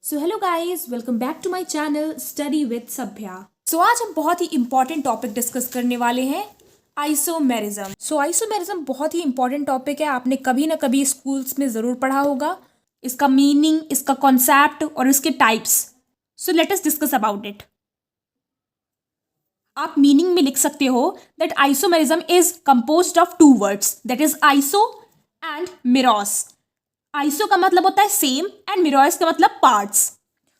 So hello guys, welcome back to my channel study with Sabhya. So आज हम बहुत ही important topic discuss करने वाले हैं, आइसोमेरिज्म। सो आइसोमेरिज्म बहुत ही इंपॉर्टेंट टॉपिक है, आपने कभी ना कभी स्कूल्स में ज़रूर पढ़ा होगा। इसका मीनिंग, इसका कॉन्सेप्ट और इसके types. So let us discuss about it. आप मीनिंग में लिख सकते हो that isomerism is composed of two words, that is iso and meros. Iso का मतलब होता है सेम एंड मिरोस का मतलब पार्ट्स।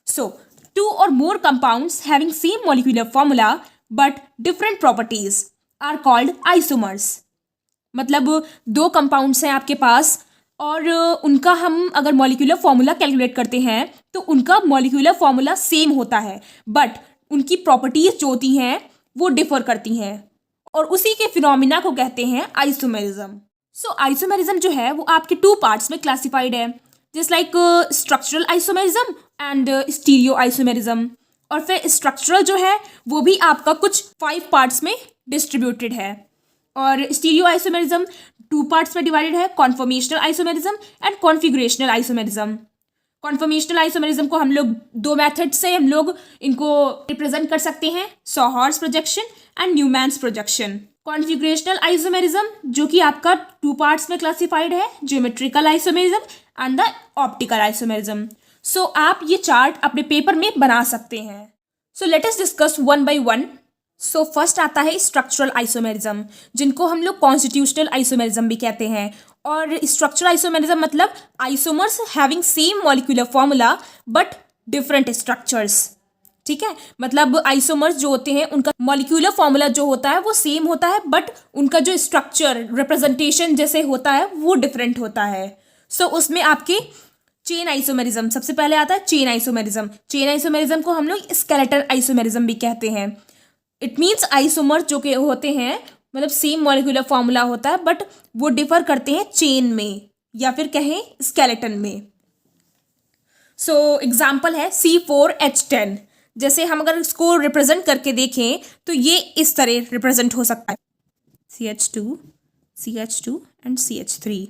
सो टू और more compounds having same molecular formula but different properties are called isomers. मतलब दो कंपाउंड्स हैं आपके पास और उनका हम अगर मॉलिक्यूलर फॉर्मूला कैलकुलेट करते हैं तो उनका मॉलिक्यूलर फॉर्मूला सेम होता है बट उनकी प्रॉपर्टीज जो होती हैं वो डिफर करती हैं और उसी के फिनोमिना को कहते हैं आइसोमेरिज्म। सो आइसोमेरिज्म जो है वो आपके टू पार्ट्स में क्लासिफाइड है, just like structural isomerism and stereo isomerism. और फिर स्ट्रक्चरल जो है वो भी आपका कुछ 5 पार्ट्स में डिस्ट्रीब्यूटेड है और स्टीरियो आइसोमेरिज्म 2 पार्ट्स में डिवाइडेड है, conformational isomerism and configurational isomerism. Conformational isomerism को हम लोग 2 मेथड से हम लोग इनको रिप्रेजेंट कर सकते हैं, sawhorse projection and Newman's projection. Configurational isomerism जो कि आपका 2 पार्ट्स में क्लासिफाइड है, geometrical isomerism and the optical isomerism. So आप ये चार्ट अपने पेपर में बना सकते हैं। So let us discuss one by one. So first आता है स्ट्रक्चरल आइसोमेरिज्म, जिनको हम लोग कॉन्स्टिट्यूशनल आइसोमेरिज्म भी कहते हैं। और स्ट्रक्चरल आइसोमेरिज्म मतलब isomers having same molecular formula but different structures. ठीक है, मतलब आइसोमर्स जो होते हैं उनका मॉलिक्यूलर फॉर्मूला जो होता है वो सेम होता है बट उनका जो स्ट्रक्चर रिप्रेजेंटेशन जैसे होता है वो डिफरेंट होता है। सो उसमें आपके चेन आइसोमेरिज्म सबसे पहले आता है। चेन आइसोमेरिज्म, चेन आइसोमेरिज्म को हम लोग स्केलेटल आइसोमेरिज्म भी कहते हैं। इट मीन्स आइसोमर्स जो के होते हैं मतलब सेम मॉलिक्यूलर फॉर्मूला होता है बट वो डिफर करते हैं चेन में या फिर कहें स्केलेटन में। सो एग्जाम्पल है C4H10। जैसे हम अगर इसको रिप्रेजेंट करके देखें तो ये इस तरह रिप्रेजेंट हो सकता है, CH2 CH2 एंड CH3।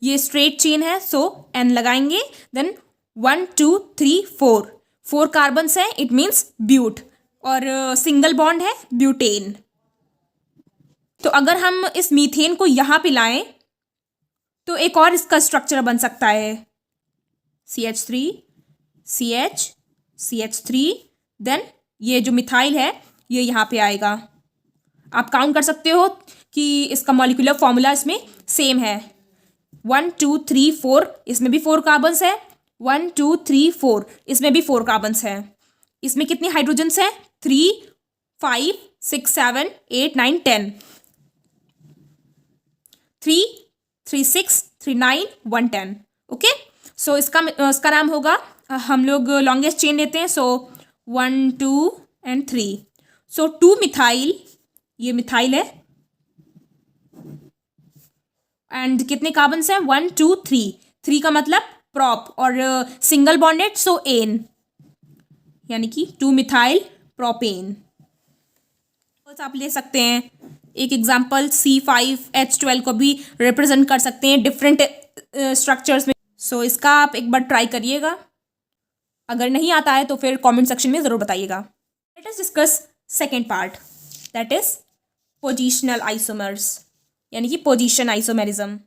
ये स्ट्रेट चेन है, सो N लगाएंगे, देन 1 2 3 4 कार्बन्स है, इट मीन्स ब्यूट, और सिंगल बॉन्ड है ब्यूटेन। तो अगर हम इस मीथेन को यहाँ पे लाएं तो एक और इसका स्ट्रक्चर बन सकता है, CH3 CH CH3, देन ये जो मिथाइल है ये यहाँ पे आएगा। आप काउंट कर सकते हो कि इसका मॉलिक्यूलर फॉर्मूला इसमें सेम है, 1 2 3 4, इसमें भी 4 कार्बन्स है, 1 2 3 4, इसमें भी 4 कार्बन्स है। इसमें कितने हाइड्रोजन्स हैं? 3 5 6 7 8 9 10, 3 3 6 3 9 1 10। ओके, सो इसका नाम होगा, हम लोग लॉन्गेस्ट चेन लेते हैं, सो 1 2 एंड 3। सो 2 मिथाइल, ये मिथाइल है, एंड कितने कार्बन्स हैं? 1 2 3, 3 का मतलब प्रॉप और सिंगल बॉन्डेड, सो एन, यानी कि 2 मिथाइल प्रोपेन। आप ले सकते हैं एक एग्जाम्पल C5H12 को भी रिप्रेजेंट कर सकते हैं डिफरेंट स्ट्रक्चर्स में। सो इसका आप एक बार ट्राई करिएगा, अगर नहीं आता है तो फिर कमेंट सेक्शन में ज़रूर बताइएगा। Late us discuss second part, that is positional isomers, यानी कि पोजीशन आइसोमेरिज्म।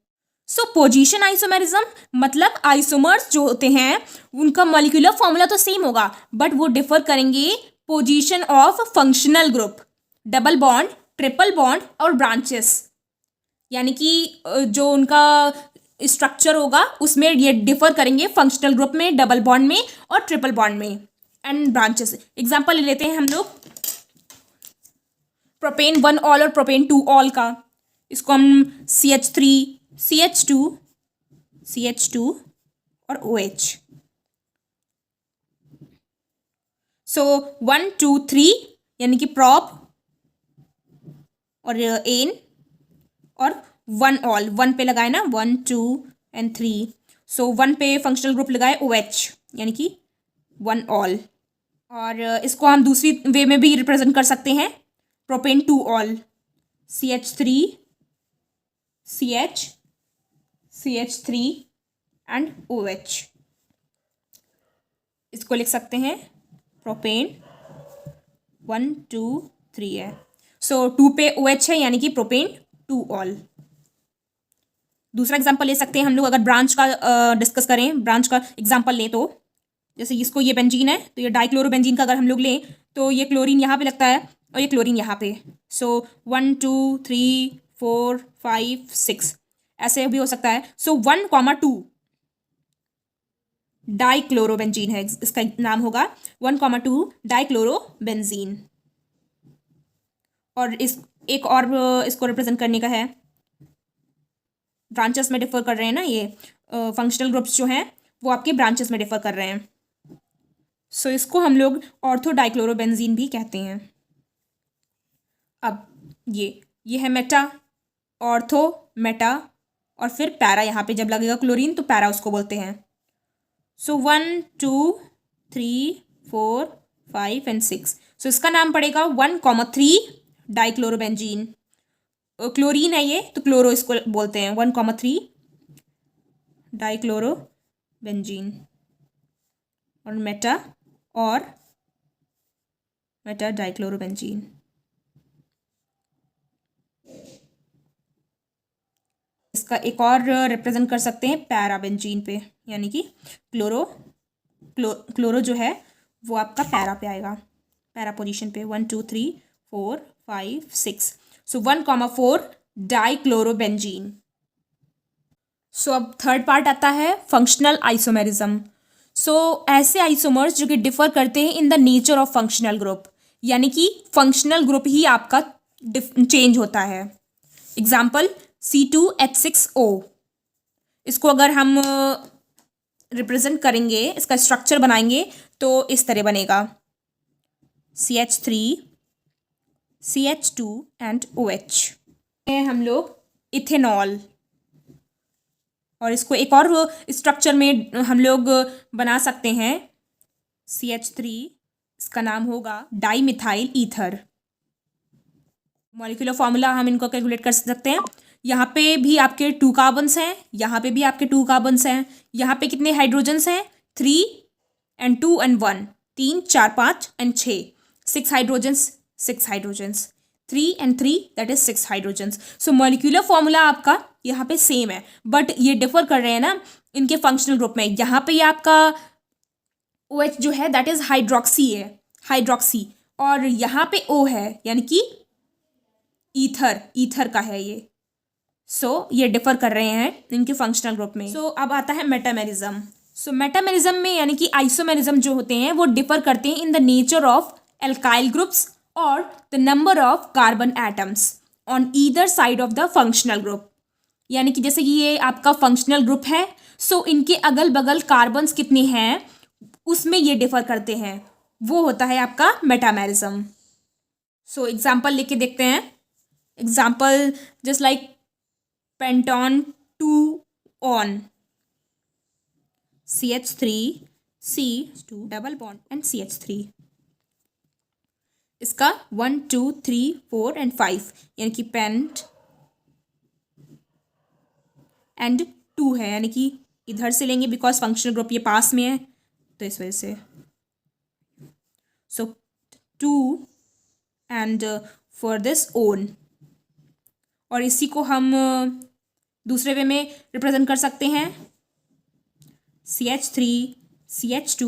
सो पोजीशन आइसोमेरिज्म मतलब आइसोमर्स जो होते हैं उनका मॉलिक्यूलर फॉर्मूला तो सेम होगा बट वो डिफर करेंगे position of functional group, double bond, triple bond और ब्रांचेस। यानी कि जो उनका स्ट्रक्चर होगा उसमें ये डिफर करेंगे फंक्शनल ग्रुप में, डबल बॉन्ड में और ट्रिपल बॉन्ड में एंड ब्रांचेस। एग्जाम्पल ले लेते हैं हम लोग प्रोपेन 1 ऑल और प्रोपेन 2 ऑल का। इसको हम CH3 CH2 और OH। सो 1 2 3 यानी कि प्रॉप और एन, और 1 ऑल, 1 पे लगाए ना, 1 2 एंड 3, सो 1 पे फंक्शनल ग्रुप लगाए OH यानी कि 1 ऑल। और इसको हम दूसरी वे में भी रिप्रेजेंट कर सकते हैं, propane 2 all, CH3 CH CH3 and OH। इसको लिख सकते हैं प्रोपेन 1 2 3 है। सो 2 पे OH है यानी कि प्रोपेन 2 ऑल। दूसरा एग्जांपल ले सकते हैं हम लोग, अगर ब्रांच का डिस्कस करें, ब्रांच का एग्जांपल लें तो जैसे इसको ये बेंजीन है तो ये डाइक्लोरोबेंजीन का अगर हम लोग लें तो ये क्लोरीन यहाँ पे लगता है और ये क्लोरीन यहाँ पे। सो 1 2 3 4 5 6 ऐसे भी हो सकता है। सो 1,2 डाइक्लोरोबेंजीन है, इसका नाम होगा 1,2 डाइक्लोरोबेंजीन। और इस एक और इसको रिप्रेजेंट करने का है, ब्रांचेस में डिफर कर रहे हैं ना, ये फंक्शनल ग्रुप्स जो हैं वो आपके ब्रांचेस में डिफर कर रहे हैं। सो इसको हम लोग ऑर्थो डाइक्लोरोबेंजीन भी कहते हैं। अब ये है मेटा, ऑर्थो, मेटा और फिर पैरा, यहाँ पे जब लगेगा क्लोरीन तो पैरा उसको बोलते हैं। सो 1 2 3 4 5 एंड 6। सो इसका नाम पड़ेगा 1,3 डाइक्लोरोबेंजीन। क्लोरीन है ये तो क्लोरो इसको बोलते हैं, 1,3 डाइक्लोरोबेंजीन। और मेटा डाइक्लोरोबेंजीन। इसका एक और रिप्रेजेंट कर सकते हैं पैराबेंजीन पे, यानी कि क्लोरो जो है वो आपका पैरा पे आएगा, पैरा पोजीशन पे 1 2 3 4 5 6। सो 1,4 डाइक्लोरोबेंजीन। सो अब थर्ड पार्ट आता है फंक्शनल आइसोमेरिज्म। सो ऐसे आइसोमर्स जो कि डिफर करते हैं in the nature of functional group, यानी कि फंक्शनल ग्रुप ही आपका चेंज होता है। एग्जाम्पल C2H6O, इसको अगर हम रिप्रेजेंट करेंगे, इसका स्ट्रक्चर बनाएंगे तो इस तरह बनेगा CH3 CH2 एंड OH। हम लोग इथेनॉल, और इसको एक और स्ट्रक्चर में हम लोग बना सकते हैं CH3, इसका नाम होगा डाईमिथाइल ईथर। मॉलिक्यूलर फॉर्मूला हम इनको कैलकुलेट कर सकते हैं। यहाँ पे भी आपके 2 कार्बन्स हैं, यहाँ पे भी आपके 2 कार्बन्स हैं। यहाँ पे कितने हाइड्रोजन्स हैं? 3 and 2 and 1, 3 4 5 and 6, 6 hydrogens 3 and 3 that is 6 hydrogens. So molecular formula आपका यहाँ पे सेम है, बट ये डिफर कर रहे हैं ना इनके फंक्शनल ग्रुप में। यहाँ पे ये आपका OH जो है दैट इज हाइड्रोक्सी, और यहाँ पे O है यानी कि ईथर का है ये। सो ये डिफर कर रहे हैं इनके फंक्शनल ग्रुप में। सो अब आता है मेटामेरिज्म। सो मेटामेरिज्म में यानी कि आइसोमेरिज्म जो होते हैं वो डिफर करते हैं in the nature of alkyl groups और the number of carbon atoms on either side of the functional group. यानी कि जैसे कि ये आपका फंक्शनल ग्रुप है, सो इनके अगल बगल कार्बन्स कितने हैं उसमें ये डिफर करते हैं, वो होता है आपका मेटामेरिज्म। सो एग्जाम्पल लेके देखते हैं। Example just like pentan 2-on CH3 C2 double bond and CH3। इसका 1 2 3 4 एंड 5 यानी कि पेंट एंड 2 है, यानी कि इधर से लेंगे बिकॉज फंक्शनल ग्रुप ये पास में है तो इस वजह से। सो 2 एंड फॉर दिस ओन, और इसी को हम दूसरे वे में रिप्रेजेंट कर सकते हैं CH3 CH2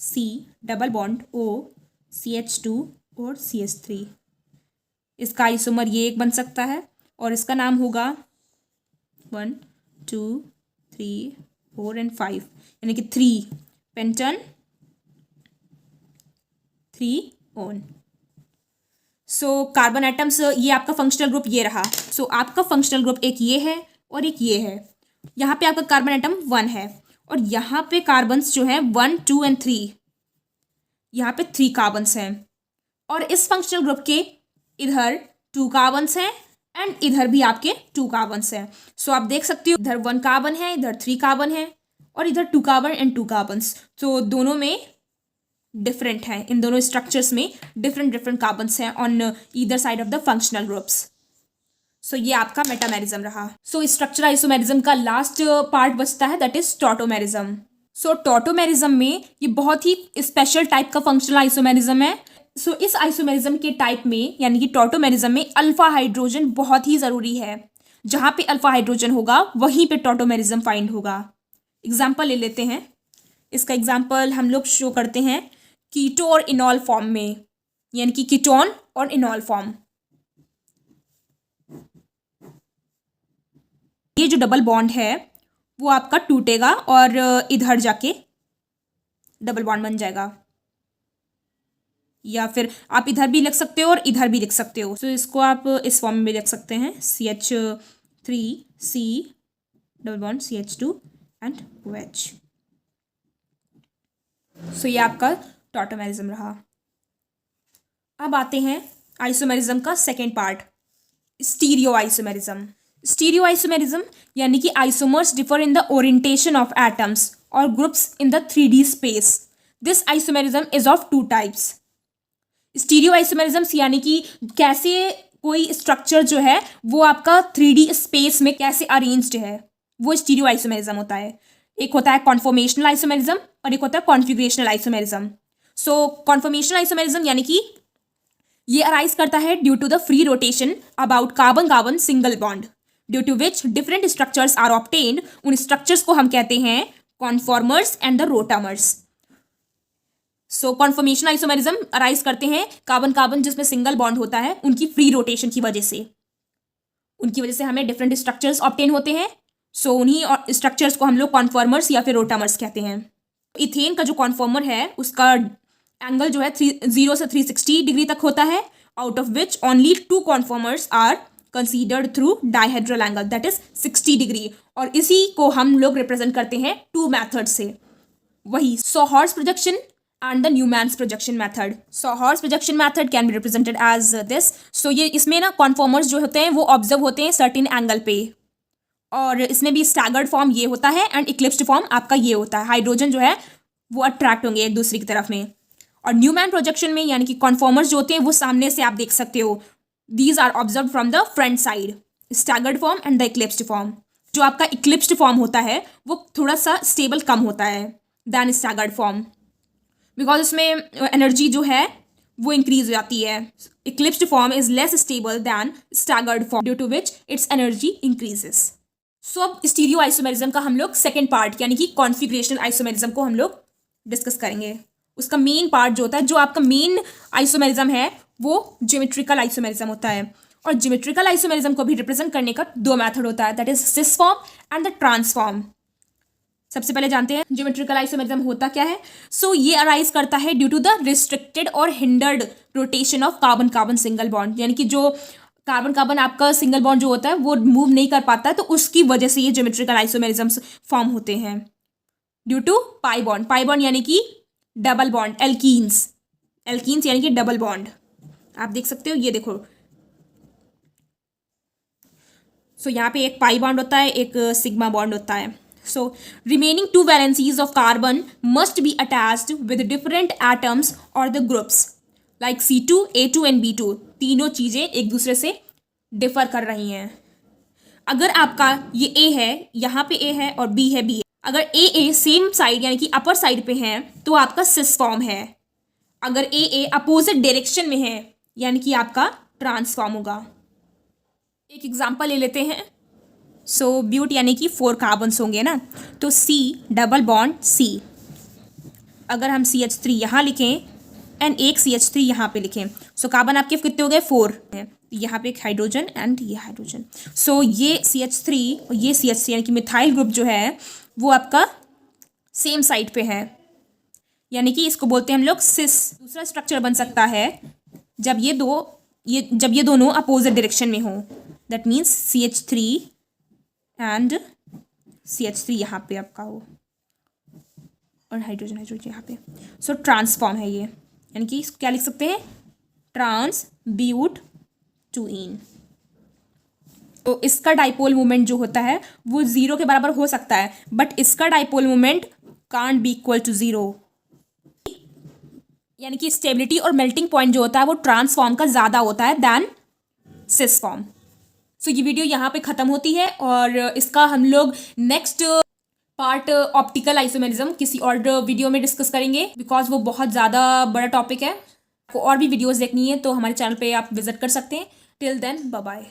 C double bond O CH2 और CH3। इसका आइसोमर ये एक बन सकता है और इसका नाम होगा 1 2 3 4 एंड 5 यानी कि 3 पेंटन 3-on। सो कार्बन एटम्स ये आपका फंक्शनल ग्रुप ये रहा। सो आपका फंक्शनल ग्रुप एक ये है और एक ये है। यहाँ पे आपका कार्बन एटम 1 है और यहाँ पे कार्बन्स जो है 1 2 एंड 3, यहाँ पे 3 कार्बन्स हैं, और इस फंक्शनल ग्रुप के इधर 2 कार्बन्स हैं एंड इधर भी आपके 2 कार्बन्स हैं। सो आप देख सकते हो इधर 1 कार्बन है, इधर 3 कार्बन है और इधर 2 कार्बन एंड 2 कार्बन्स। तो दोनों में डिफरेंट है, इन दोनों स्ट्रक्चर्स में डिफरेंट कार्बन्स हैं on either side of the functional groups. So ये आपका मेटामेरिज्म रहा। सो स्ट्रक्चर आइसोमेरिज्म का लास्ट पार्ट बचता है that is tautomerism. So tautomerism में ये बहुत ही स्पेशल टाइप का फंक्शनल आइसोमेरिज्म है। सो इस आइसोमेरिज्म के टाइप में यानी कि टॉटोमेरिज्म में अल्फा हाइड्रोजन बहुत ही ज़रूरी है। जहाँ पे अल्फा हाइड्रोजन होगा वहीं पे टॉटोमेरिज्म फाइंड होगा। एग्जाम्पल ले लेते हैं। इसका एग्जाम्पल हम लोग शो करते हैं कीटो और इनॉल फॉर्म में, यानी कि कीटोन और इनॉल फॉर्म। ये जो डबल बॉन्ड है वो आपका टूटेगा और इधर जाके डबल बॉन्ड बन जाएगा, या फिर आप इधर भी लिख सकते हो और इधर भी लिख सकते हो। तो इसको आप इस फॉर्म में भी लिख सकते हैं CH3C double bond CH2 and OH। So ये आपका टॉटोमेरिज्म रहा। अब आते हैं आइसोमेरिज्म का second part, stereo isomerism. Stereo isomerism यानी कि isomers differ in the orientation of atoms और groups in the 3D space. This isomerism is of 2 types. Stereo isomerism यानी कि कैसे कोई स्ट्रक्चर जो है वो आपका 3D स्पेस में कैसे अरेंज्ड है, वो स्टीरियो आइसोमेरिज्म होता है। एक होता है कॉन्फॉर्मेशनल आइसोमेरिज्म और एक होता है configurational isomerism. So conformational isomerism यानी कि ये अराइज करता है due to the free rotation about carbon carbon single bond due to which different structures are obtained. उन स्ट्रक्चर्स को हम कहते हैं conformers and the rotamers. So conformation isomerism arise करते हैं कार्बन कार्बन जिसमें सिंगल बॉन्ड होता है उनकी फ्री रोटेशन की वजह से, उनकी वजह से हमें डिफरेंट स्ट्रक्चर्स ऑब्टेन होते हैं। सो उन्हीं स्ट्रक्चर्स को हम लोग कॉन्फॉर्मर्स या फिर रोटामर्स कहते हैं। इथेन का जो कॉन्फॉर्मर है उसका एंगल जो है 0 से 360 डिग्री तक होता है, out of which only 2 conformers are considered through dihedral angle that is 60 degree. और इसी को हम लोग रिप्रेजेंट करते हैं 2 मैथड से, वही Sawhorse projection and the Newman's projection method. Sawhorse projection method can be represented as this. So ये इसमें ना कॉन्फॉर्मर्स जो होते हैं वो ऑब्जर्व होते हैं सर्टेन एंगल पे, और इसमें भी स्टैगर्ड फॉर्म ये होता है एंड इक्लिप्स्ड फॉर्म आपका ये होता है। हाइड्रोजन जो है वो अट्रैक्ट होंगे एक दूसरे की तरफ में। और न्यूमैन प्रोजेक्शन में यानी कि कॉन्फॉर्मर्स जो होते हैं वो सामने से आप देख सकते हो, these are observe from the front side, staggered form and the eclipsed form. जो आपका इक्लिप्स्ड फॉर्म होता है वो थोड़ा सा स्टेबल कम होता है दैन स्टैगर्ड फॉर्म, बिकॉज उसमें एनर्जी जो है वो इंक्रीज हो जाती है। Eclipsed form is less stable than staggered form due to which its energy increases. So अब स्टीरियो आइसोमेरिज्म का हम लोग सेकेंड पार्ट यानी कि कॉन्फिगरेशनल आइसोमेरिज्म को हम लोग डिस्कस करेंगे। उसका मेन पार्ट जो होता है, जो आपका मेन आइसोमेरिज्म है वो ज्योमेट्रिकल आइसोमेरिज्म होता है। और ज्योमेट्रिकल आइसोमेरिज्म को भी रिप्रेजेंट करने का 2 मेथड होता है, that is cis form and the transform. सबसे पहले जानते हैं ज्योमेट्रिकल आइसोमेरिज्म होता क्या है। सो ये अराइज करता है ड्यू टू द रिस्ट्रिक्टेड और hindered rotation of carbon carbon single bond, यानी कि जो कार्बन कार्बन आपका सिंगल बॉन्ड जो होता है वो मूव नहीं कर पाता है, तो उसकी वजह से ये ज्योमेट्रिकल आइसोमेरिज्म्स फॉर्म होते हैं due to pi bond. Pi bond यानी कि डबल बॉन्ड, एल्कीन्स, एल्कीन्स यानी कि डबल बॉन्ड आप देख सकते हो, ये देखो। सो यहाँ पे एक पाई बॉन्ड होता है, एक सिग्मा बॉन्ड होता है। So remaining 2 valencies of carbon must be attached with different atoms or the groups like C2, A2 and B2। तीनों चीज़ें एक दूसरे से डिफर कर रही हैं। अगर आपका ये A है, यहाँ पे A है और B है B है, अगर A सेम साइड यानी कि अपर साइड पे है तो आपका सिस फॉर्म है। अगर A अपोजिट डायरेक्शन में है यानी कि आपका ट्रांसफॉर्म होगा। एक एग्जांपल ले लेते हैं। सो ब्यूट यानी कि 4 कार्बन्स होंगे ना, तो C डबल बॉन्ड C, अगर हम CH3 यहाँ लिखें एंड एक CH3 यहाँ पे लिखें, सो कार्बन आपके कितने हो गए 4 हैं। यहाँ पे एक हाइड्रोजन एंड ये हाइड्रोजन। सो ये CH3 और ये CH3 यानी कि मिथाइल ग्रुप जो है वो आपका सेम साइड पे है, यानी कि इसको बोलते हैं हम लोग सिस। दूसरा स्ट्रक्चर बन सकता है जब ये दोनों अपोजिट डायरेक्शन में हो, that means CH3 and CH3 यहाँ पे आपका हो और हाइड्रोजन यहाँ पे। सो ट्रांसफॉर्म है ये, यानी कि क्या लिख सकते हैं, ट्रांस ब्यूट टू इन। तो इसका डाइपोल मोमेंट जो होता है वो 0 के बराबर हो सकता है, बट इसका dipole moment can't be equal to 0, यानी कि स्टेबिलिटी और मेल्टिंग पॉइंट जो होता है वो ट्रांसफॉर्म का ज़्यादा होता है दैन सिस फॉर्म। सो ये वीडियो यहाँ पे ख़त्म होती है और इसका हम लोग नेक्स्ट पार्ट ऑप्टिकल आइसोमेरिज्म किसी और वीडियो में डिस्कस करेंगे, बिकॉज वो बहुत ज़्यादा बड़ा टॉपिक है। आपको और भी वीडियोस देखनी है तो हमारे चैनल पे आप विजिट कर सकते हैं। Till then bye bye.